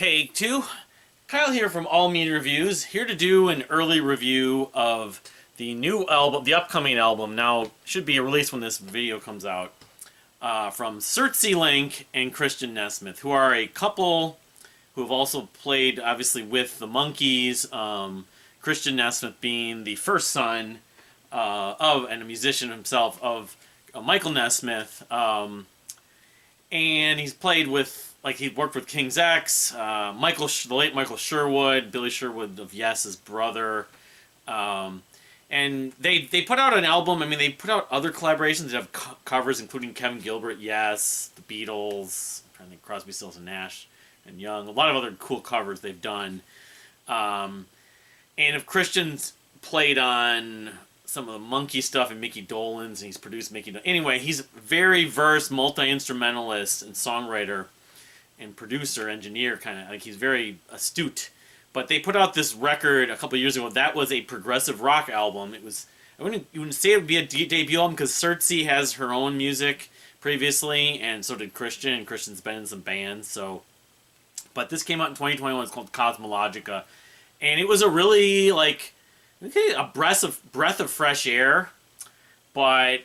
Take two. Kyle here from All Media Reviews, here to do an early review of the new album, the upcoming album, now should be released when this video comes out, from Circe and Christian Nesmith, who are a couple who have also played, obviously, with the Monkees, Christian Nesmith being the first son of, and a musician himself, of Michael Nesmith, and he's played with, like, he worked with King's X, the late Michael Sherwood, Billy Sherwood of Yes's brother, and they put out an album. I mean, they put out other collaborations that have covers, including Kevin Gilbert, Yes, the Beatles, I'm trying to think, Crosby, Stills and Nash and Young, a lot of other cool covers they've done. And if Christian's played on some of the Monkey stuff and Mickey Dolenz, and he's produced Mickey Dolenz. Anyway, he's a very versed multi-instrumentalist and songwriter and producer, engineer, kind of, like, he's very astute. But they put out this record a couple years ago that was a progressive rock album. It was, I wouldn't say it would be a debut album, because Circe has her own music previously, and so did Christian, and Christian's been in some bands, so. But this came out in 2021, it's called Cosmologica, and it was a really, like, a breath of fresh air, but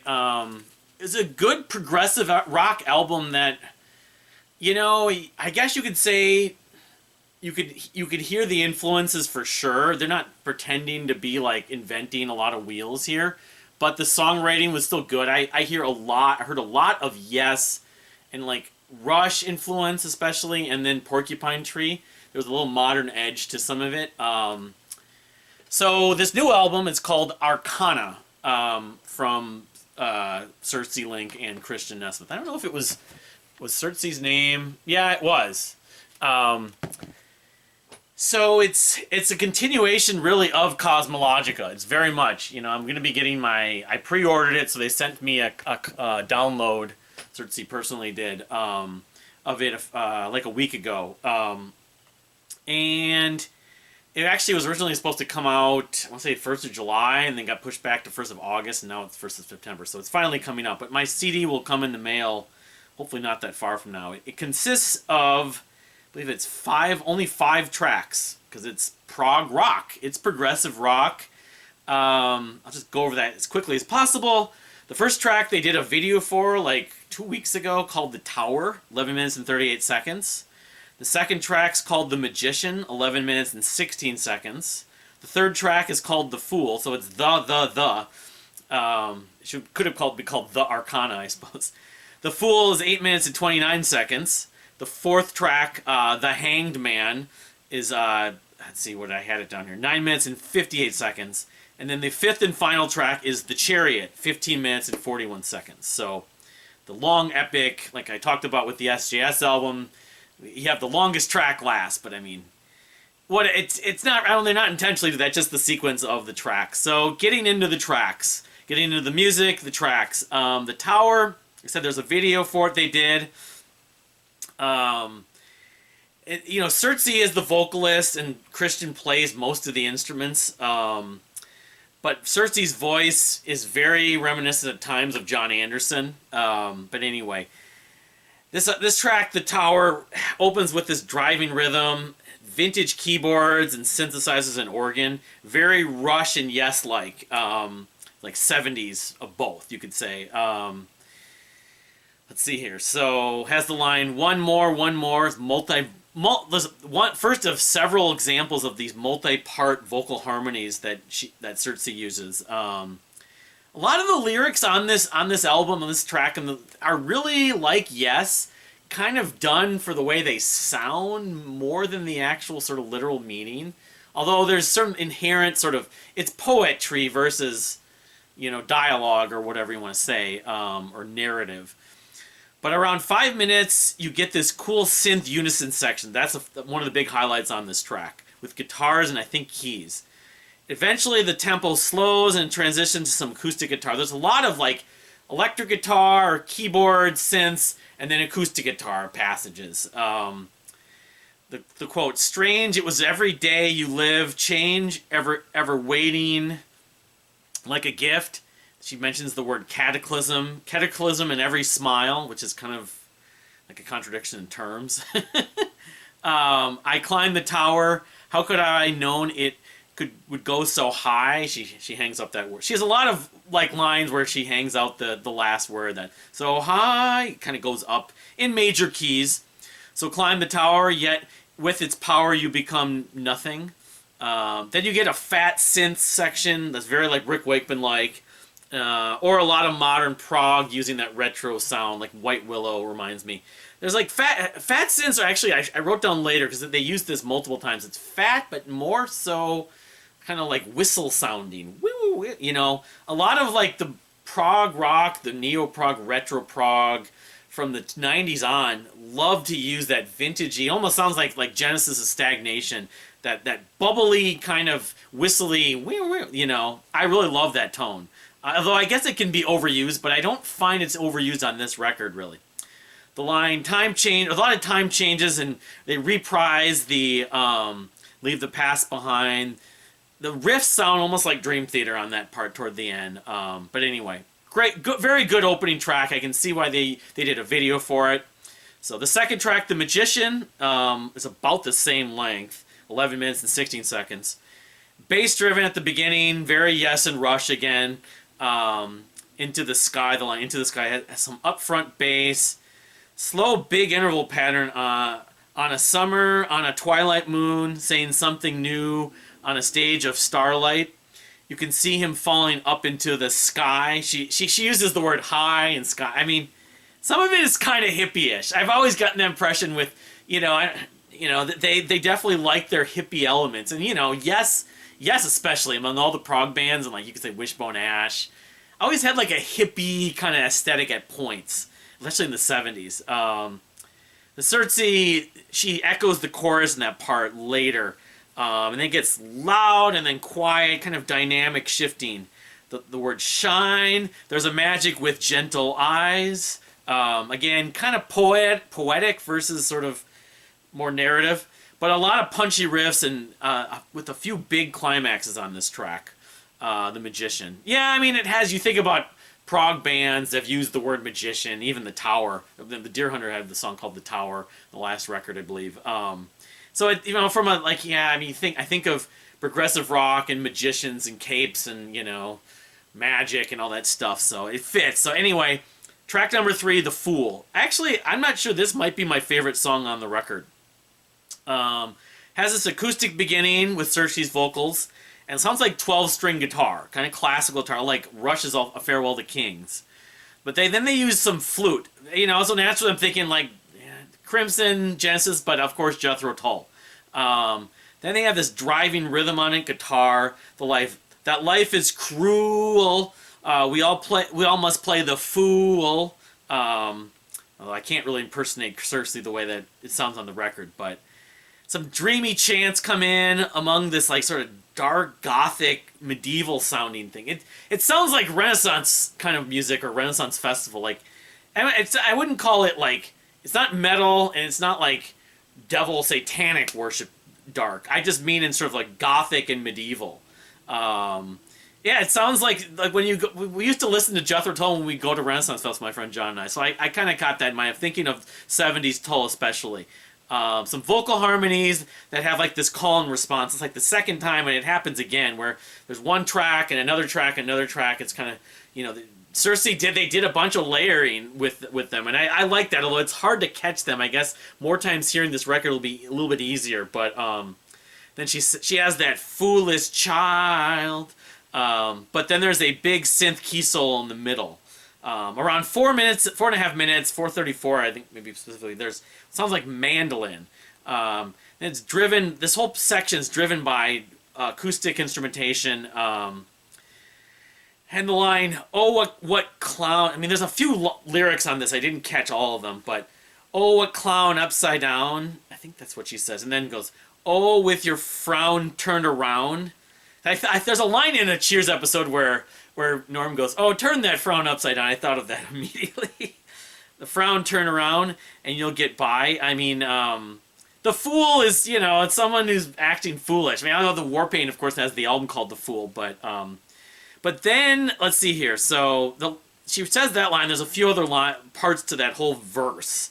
it's a good progressive rock album that, you know, I guess you could say you could hear the influences for sure. They're not pretending to be, like, inventing a lot of wheels here, but the songwriting was still good. I heard a lot of Yes and, like, Rush influence especially, and then Porcupine Tree. There was a little modern edge to some of it. So this new album is called Arcana, from Circe and Christian Nesmith. I don't know if it was Circe's name. Yeah, it was. So it's a continuation, really, of Cosmologica. It's very much, you know, I'm going to be getting I pre-ordered it, so they sent me a download, Circe personally did, of it like a week ago. And it actually was originally supposed to come out, I want to say 1st of July, and then got pushed back to 1st of August, and now it's 1st of September. So it's finally coming out. But my CD will come in the mail, hopefully not that far from now. It consists of, I believe it's only five tracks, because it's prog rock. It's progressive rock. I'll just go over that as quickly as possible. The first track they did a video for, like, 2 weeks ago, called The Tower, 11 minutes and 38 seconds. The second track's called The Magician, 11 minutes and 16 seconds. The third track is called The Fool, so it's the. Could have be called The Arcana, I suppose. The Fool is 8 minutes and 29 seconds. The fourth track, The Hanged Man, is, let's see what I had it down here, 9 minutes and 58 seconds. And then the fifth and final track is The Chariot, 15 minutes and 41 seconds. So the long epic, like I talked about with the SJS album, you have the longest track last, but I mean, it's not, they're not intentionally do that, just the sequence of the tracks. So getting into the tracks, getting into the music, the tracks. The Tower, like I said, there's a video for it they did. You know, Circe is the vocalist, and Christian plays most of the instruments. But Circe's voice is very reminiscent at times of John Anderson. But anyway, this track, The Tower, opens with this driving rhythm, vintage keyboards and synthesizers and organ, very Rush and Yes-like, like 70s of both, you could say. Let's see here. So has the line "one more," first of several examples of these multi-part vocal harmonies that Circe uses. A lot of the lyrics on this album, on this track, are really like Yes, kind of done for the way they sound more than the actual sort of literal meaning. Although there's some inherent sort of, it's poetry versus, you know, dialogue or whatever you want to say, or narrative. But around 5 minutes, you get this cool synth unison section. That's one of the big highlights on this track, with guitars and I think keys. Eventually, the tempo slows and transitions to some acoustic guitar. There's a lot of, like, electric guitar, keyboard, synths, and then acoustic guitar passages. The quote, "Strange, it was every day you live, change, ever waiting, like a gift." She mentions the word cataclysm in every smile, which is kind of like a contradiction in terms. I climbed the tower. How could I known it would go so high? She hangs up that word. She has a lot of like lines where she hangs out the last word, that so high kind of goes up in major keys. So climb the tower, yet with its power you become nothing. Then you get a fat synth section that's very like Rick Wakeman like, or a lot of modern prog using that retro sound, like White Willow reminds me. There's like fat synths are actually, I wrote down later because they used this multiple times. It's fat, but more so kind of like whistle sounding. Woo, you know, a lot of like the prog rock, the neo-prog, retro prog from the 90s on love to use that vintagey, almost sounds like Genesis' Stagnation, that bubbly kind of whistly, you know. I really love that tone. Although I guess it can be overused, but I don't find it's overused on this record, really. The line, a lot of time changes, and they reprise the Leave the Past Behind. The riffs sound almost like Dream Theater on that part toward the end. But anyway, very good opening track. I can see why they did a video for it. So the second track, The Magician, is about the same length, 11 minutes and 16 seconds. Bass driven at the beginning, very Yes and Rush again. Into the Sky, the line Into the Sky has some upfront bass. Slow, big interval pattern on a summer, on a twilight moon, saying something new on a stage of starlight. You can see him falling up into the sky. She uses the word high and sky. I mean, some of it is kind of hippie-ish. I've always gotten the impression with, that they definitely like their hippie elements. And, Yes, especially among all the prog bands, and like you could say Wishbone Ash, always had like a hippie kind of aesthetic at points, especially in the 70s. The Circe, she echoes the chorus in that part later, and then it gets loud and then quiet, kind of dynamic shifting. The word shine, there's a magic with gentle eyes. Again, kind of poetic versus sort of more narrative, but a lot of punchy riffs and with a few big climaxes on this track. The Magician. Yeah, I mean, it has, you think about prog bands that have used the word magician, even The Tower. The Deer Hunter had the song called The Tower, the last record, I believe. So, from a, like, yeah, I mean, I think of progressive rock and magicians and capes and, magic and all that stuff, so it fits. So anyway, track number 3, The Fool. Actually, I'm not sure, this might be my favorite song on the record. Has this acoustic beginning with Circe's vocals, and it sounds like 12-string guitar, kind of classical guitar, like Rush's A Farewell to Kings. But then they use some flute. So naturally I'm thinking like Crimson, Genesis, but of course Jethro Tull. Then they have this driving rhythm on it, guitar. That life is cruel. We all must play the fool. Although I can't really impersonate Circe the way that it sounds on the record, but some dreamy chants come in among this like sort of dark gothic medieval sounding thing. It sounds like Renaissance kind of music or Renaissance festival. Like, I wouldn't call it like, it's not metal and it's not like devil satanic worship dark. I just mean in sort of like gothic and medieval. Yeah, it sounds like when we used to listen to Jethro Tull when we go to Renaissance Fest, my friend John and I. So I kind of caught that in mind. I'm thinking of 70s Tull especially. Some vocal harmonies that have like this call and response. It's like the second time, and it happens again where there's one track and another track and another track. It's kind of, Circe did a bunch of layering with them, and I like that. Although it's hard to catch them, I guess more times hearing this record will be a little bit easier. But then she has that foolish child, but then there's a big synth key solo in the middle. Around 4.5 minutes, 4:34, I think maybe specifically. Sounds like mandolin. And it's driven. This whole section's driven by acoustic instrumentation. And the line, "Oh, what clown." I mean, there's a few lyrics on this. I didn't catch all of them, but "Oh, what clown upside down." I think that's what she says, and then goes, "Oh, with your frown turned around." There's a line in a Cheers episode where Norm goes, "Oh, turn that frown upside down." I thought of that immediately. The frown turn around and you'll get by. I mean, the Fool is, it's someone who's acting foolish. I mean, I know the Warpaint, of course, has the album called The Fool, but then, let's see here. So, she says that line. There's a few other parts to that whole verse.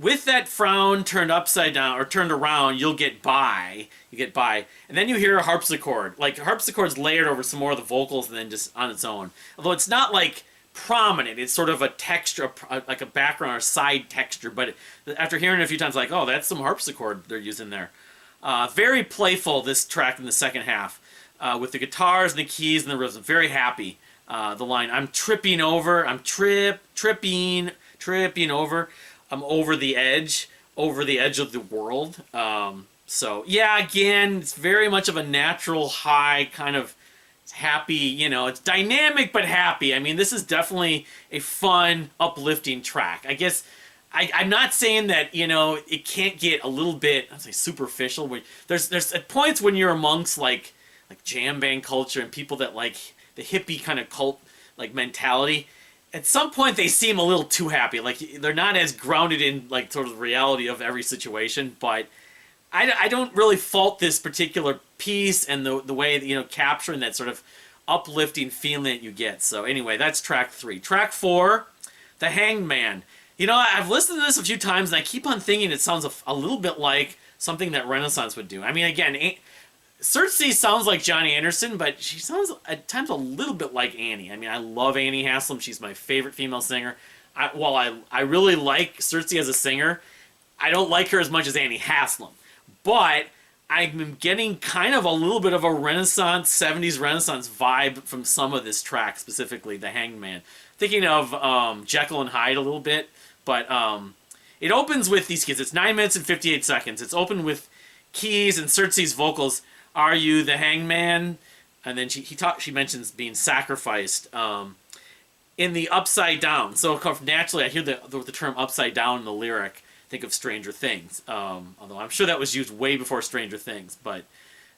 with that frown turned upside down or turned around, you'll get by. You get by, and then you hear a harpsichord. Like harpsichord's layered over some more of the vocals, and then just on its own. Although it's not like prominent, it's sort of a texture, like a background or side texture. But after hearing it a few times, like, oh, that's some harpsichord they're using there. Very playful, this track in the second half, with the guitars and the keys and the rhythm. Very happy. The line, I'm tripping over, I'm tripping over. I'm over the edge of the world. So yeah, again, it's very much of a natural high kind of happy, you know, it's dynamic but happy. I mean, this is definitely a fun, uplifting track. I guess I'm not saying that, you know, it can't get a little bit, I'd say superficial. There's at points when you're amongst like jam band culture and people that like the hippie kind of cult like mentality. At some point they seem a little too happy. Like they're not as grounded in like sort of the reality of every situation, but I don't really fault this particular piece and the way, you know, capturing that sort of uplifting feeling that you get. So anyway, that's track 3. Track 4, The Hanged Man. You know, I've listened to this a few times and I keep on thinking it sounds a little bit like something that Renaissance would do. I mean, again, Circe sounds like Johnny Anderson, but she sounds at times a little bit like Annie. I mean, I love Annie Haslam. She's my favorite female singer. While I really like Circe as a singer, I don't like her as much as Annie Haslam. But I'm getting kind of a little bit of a Renaissance, 70s Renaissance vibe from some of this track, specifically The Hanged Man. Thinking of Jekyll and Hyde a little bit, but it opens with these keys. It's 9 minutes and 58 seconds. It's opened with keys and Circe's vocals. Are you the hanged man? And then she mentions being sacrificed in the upside down. So naturally, I hear the term upside down in the lyric. Think of Stranger Things. Although I'm sure that was used way before Stranger Things, but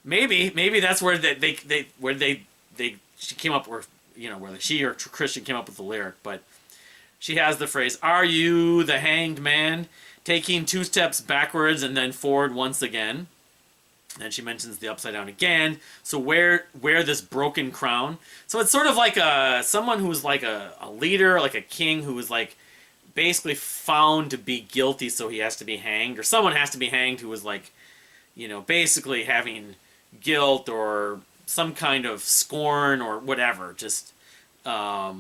maybe that's where she came up, or you know, where she or Christian came up with the lyric. But she has the phrase, "Are you the hanged man?" Taking 2 steps backwards and then forward once again. And she mentions the upside down again. So wear this broken crown. So it's sort of like someone who's like a leader, like a king who is like basically found to be guilty, so he has to be hanged, or someone has to be hanged who was like, you know, basically having guilt or some kind of scorn or whatever. Just, but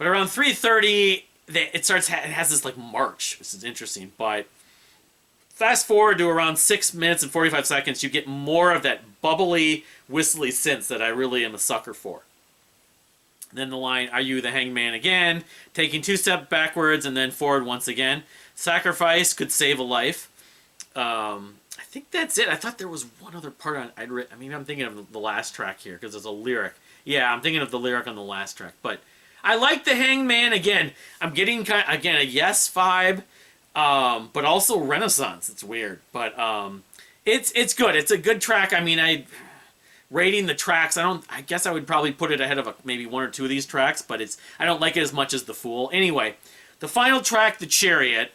around 3:30, it has this like march, which is interesting. But fast forward to around 6 minutes and 45 seconds, you get more of that bubbly, whistly synth that I really am a sucker for. Then the line, "Are you the hanged man?" again, taking 2 steps backwards and then forward once again. Sacrifice could save a life. I think that's it. I thought there was one other part on I mean, I'm thinking of the last track here because there's a lyric. Yeah, I'm thinking of the lyric on the last track. But I like the hanged man again. I'm getting again a Yes vibe, but also Renaissance. It's weird, but it's good. It's a good track. I mean, rating the tracks, I guess I would probably put it ahead of maybe 1 or 2 of these tracks, but I don't like it as much as The Fool. Anyway, the final track, The Chariot,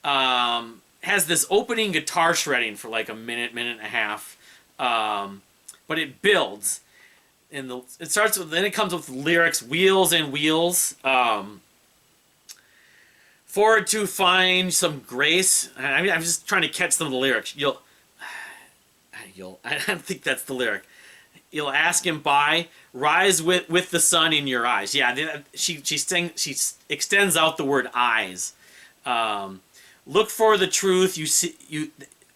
has this opening guitar shredding for like a minute and a half, but it builds, and it starts with, then it comes with the lyrics, "Wheels and wheels, forward to find some grace." I mean, I'm just trying to catch some of the lyrics. I don't think that's the lyric. "You'll ask him by, rise with the sun in your eyes." Yeah, she extends out the word eyes. Look for the truth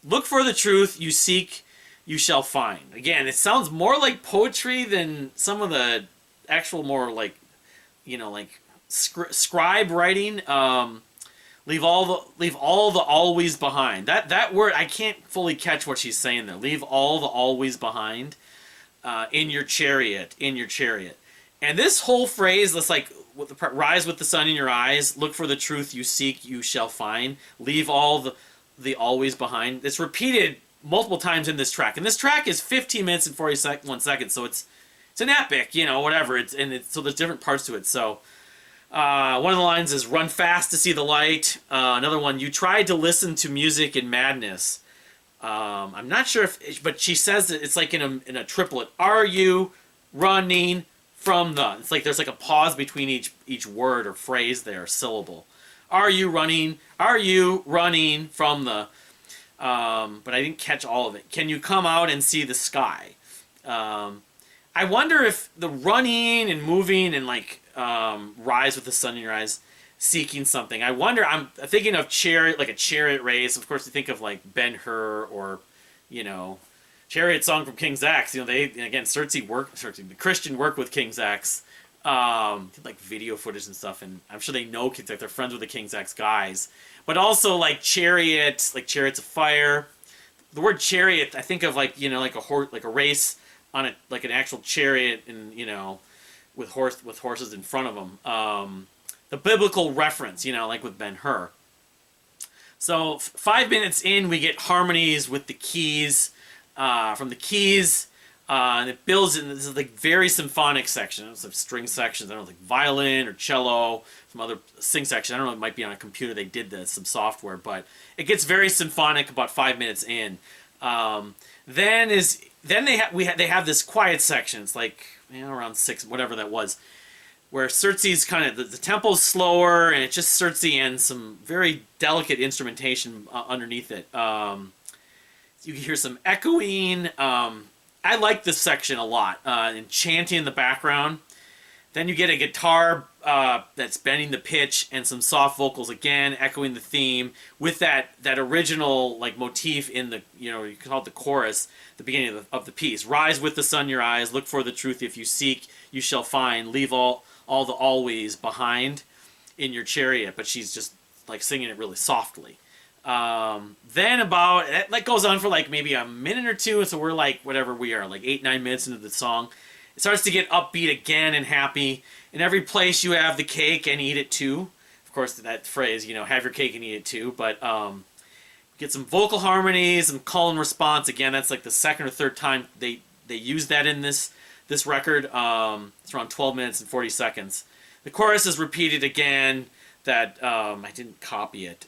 look for the truth you seek, you shall find. Again, it sounds more like poetry than some of the actual more like, you know, like scribe writing. Leave all the always behind. That word, I can't fully catch what she's saying there. Leave all the always behind. In your chariot. And this whole phrase, that's like, rise with the sun in your eyes, look for the truth you seek, you shall find, leave all the always behind. It's repeated multiple times in this track. And this track is 15 minutes and 41 seconds, so it's an epic, you know, whatever. So there's different parts to it. So one of the lines is, "Run fast to see the light." Another one, "You tried to listen to music in madness." I'm not sure but she says that it's like in a triplet. "Are you running from the?" It's like there's like a pause between each word or phrase there, syllable. Are you running? Are you running from the... but I didn't catch all of it. Can you come out and see the sky? I wonder if the running and moving and like rise with the sun in your eyes, seeking something. I wonder. I'm thinking of chariot, like a chariot race. Of course, you think of like Ben-Hur or, you know, Chariot Song from King Zax. You know, they again the Christian work with King Zax. Like video footage and stuff, and I'm sure they know King Zax. They're friends with the King Zax guys. But also like chariots of fire. The word chariot, I think of like, you know, like a race on a like an actual chariot, and you know, with horses in front of them. The biblical reference, you know, like with Ben-Hur. So 5 minutes in, we get harmonies with the keys, from the keys, and it builds in. This is like very symphonic section. It's like string sections. I don't know, like violin or cello, some other sing section. I don't know. It might be on a computer. They did this, some software, but it gets very symphonic about 5 minutes in. Then they have this quiet section. It's like, you know, around 6, whatever that was, where Circe's kind of the tempo's slower, and it's just Circe and some very delicate instrumentation underneath it. You can hear some echoing. I like this section a lot, and chanting in the background. Then you get a guitar that's bending the pitch, and some soft vocals again, echoing the theme with that original like motif in the, you know, you call it the chorus, the beginning of the piece. Rise with the sun in your eyes, look for the truth. If you seek, you shall find. Leave all the always behind in your chariot. But she's just like singing it really softly. Then about, that goes on for like maybe a minute or two, so we're like, whatever we are, like 8-9 minutes into the song. It starts to get upbeat again and happy. In every place you have the cake and eat it too. Of course, that phrase, you know, have your cake and eat it too. But get some vocal harmonies, some call and response. Again, that's like the second or third time they use that in this record. It's around 12 minutes and 40 seconds. The chorus is repeated again. That I didn't copy it.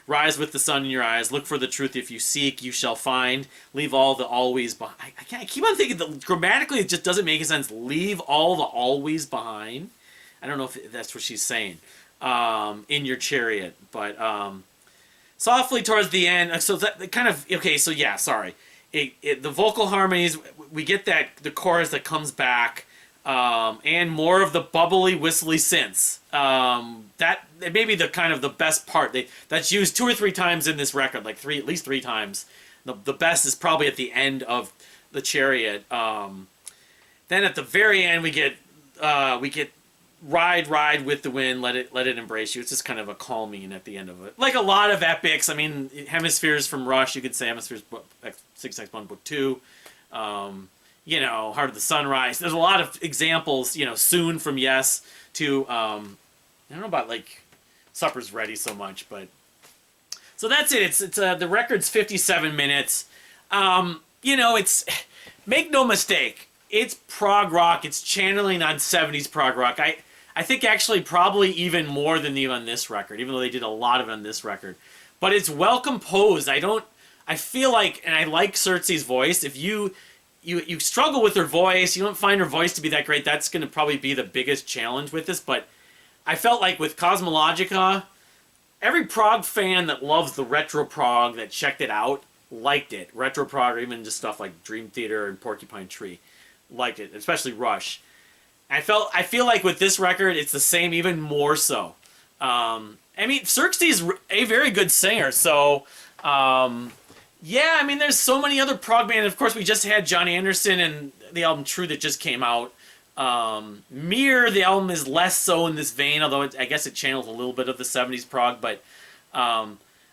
Rise with the sun in your eyes. Look for the truth. If you seek, you shall find. Leave all the always behind. I keep on thinking that grammatically it just doesn't make sense. Leave all the always behind. I don't know if that's what she's saying. In your chariot. But softly towards the end. So that kind of... Okay, so yeah, sorry. The vocal harmonies, we get the chorus that comes back. And more of the bubbly, whistly synths. That may be the kind of the best part. That's used 2 or 3 times in this record, like at least 3 times. The best is probably at the end of the chariot. Then at the very end, we get ride with the wind, let it embrace you. It's just kind of a calming at the end of it, like a lot of epics. I mean, Hemispheres from Rush, you could say Hemispheres 6x1 Book 2. You know, Heart of the Sunrise. There's a lot of examples, you know, Soon from Yes to, I don't know about, like, Supper's Ready so much, but... So that's it. It's the record's 57 minutes. You know, it's... Make no mistake, it's prog rock. It's channeling on 70s prog rock. I think actually probably even more than even on this record, even though they did a lot of it on this record. But it's well composed. I feel like, and I like Circe's voice, if you struggle with her voice, you don't find her voice to be that great, that's going to probably be the biggest challenge with this. But I felt like with Cosmologica, every prog fan that loves the retro prog that checked it out liked it. Retro prog, or even just stuff like Dream Theater and Porcupine Tree, liked it, especially Rush. I feel like with this record, it's the same, even more so. I mean, Circe is a very good singer, so... yeah, I mean, there's so many other prog bands. Of course, we just had John Anderson and the album True that just came out. Mir, the album is less so in this vein, although I guess it channels a little bit of the 70s prog. But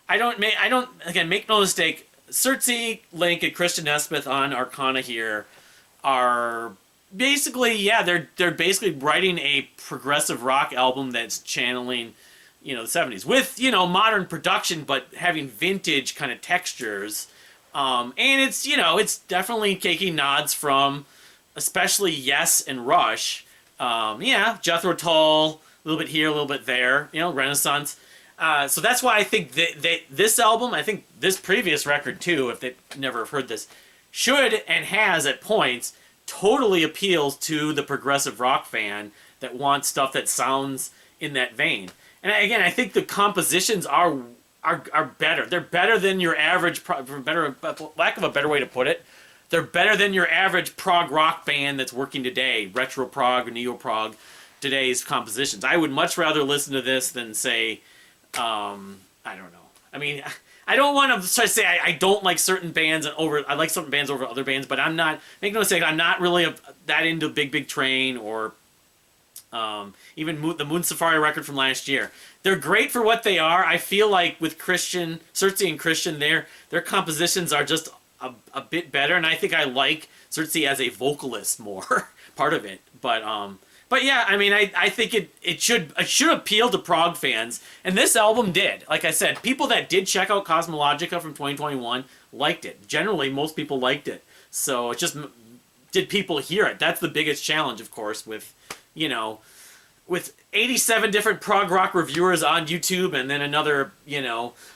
again, make no mistake, Circe, Link, and Christian Nesmith on Arcana here are basically, yeah, they're basically writing a progressive rock album that's channeling, you know, the 70s with, you know, modern production, but having vintage kind of textures. And it's, you know, it's definitely taking nods from especially Yes and Rush. Yeah, Jethro Tull, a little bit here, a little bit there, you know, Renaissance. So that's why I think this album, I think this previous record too, if they never have heard this, should and has at points totally appeals to the progressive rock fan that wants stuff that sounds in that vein. And again, I think the compositions are better. They're better than your average, for better lack of a better way to put it. They're better than your average prog rock band that's working today, retro prog, neo prog, today's compositions. I would much rather listen to this than say, I don't know. I mean, I don't want to try to say I don't like certain bands I like certain bands over other bands, but I'm not, make no mistake, I'm not really that into Big Big Train or even the Moon Safari record from last year. They're great for what they are. I feel like with Circe and Christian, their compositions are just a bit better, and I think I like Circe as a vocalist more, part of it. But yeah, I mean, I think it should appeal to prog fans, and this album did. Like I said, people that did check out Cosmologica from 2021 liked it. Generally, most people liked it. So it's just, did people hear it? That's the biggest challenge, of course, with, you know, with 87 different prog rock reviewers on YouTube and then another,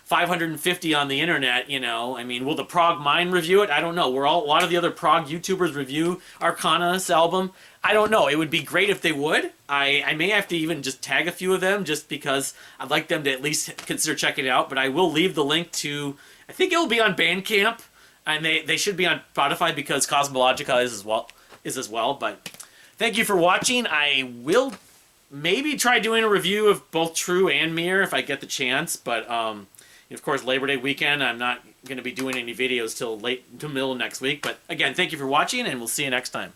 550 on the internet, I mean, will the Prog Mind review it? I don't know. A lot of the other prog YouTubers review Arcana's album. I don't know. It would be great if they would. I may have to even just tag a few of them just because I'd like them to at least consider checking it out. But I will leave the link to, I think it will be on Bandcamp, and they should be on Spotify because Cosmologica is as well. But thank you for watching. I will maybe try doing a review of both True and Mirror if I get the chance, but of course Labor Day weekend I'm not going to be doing any videos till middle of next week. But again, thank you for watching, and we'll see you next time.